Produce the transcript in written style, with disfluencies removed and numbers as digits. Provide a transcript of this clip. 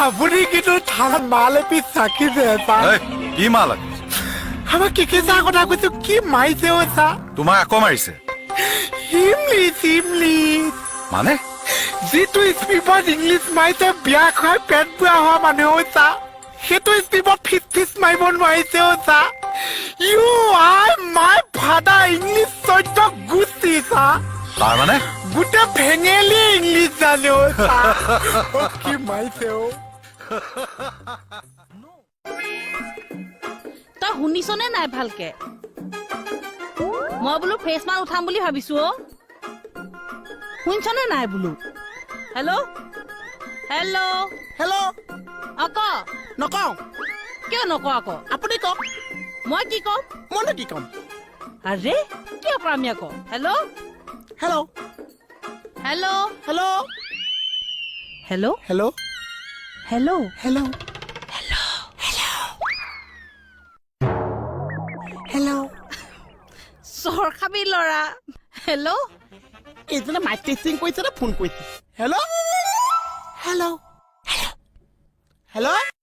আপুনি কিন্তু থানাত মাল এপিচ চাকিছে চা কি মাল আমাৰ কেকেচা কথা কৈছো কি মাৰিছে অ চা তোমাক আকৌ মাৰিছে ইংলিছ মানে যিটো স্পিপত ইংলিছ মাৰিছে বিয়া খুৱাই পেট বুঢ়া হোৱা মানুহ চা সেইটো স্পিপত ফিচ মাৰিব নোৱাৰিছে অ চা you I my father English চৈত্য গুচি চা তাৰ মানে গোটেই ফেঙেলি ইংলিছ জানে অ চা কি মাৰিছে অ তই শুনিছনে নাই ভালকে মই বোলো ফ্ৰেছ মাল উঠাম বুলি ভাবিছো অ শুনিছনে নাই বোলো হেল্ল' হেল্ল' হেল্ল' অক নকওঁ কিয় নক আকৌ আপুনি কওক মই কি কম মইনো কি ক'ম আৰে কিয় কৰামি আকৌ hello' hello' hello' hello' hello' hello' hello' hello' hello' চৰ খাবি ল'ৰা হেল্ল' এইজনে মাইক টেষ্টিং কৰিছে নে ফোন কৰিছে হেল্ল' হেল্ল' হেল্ল'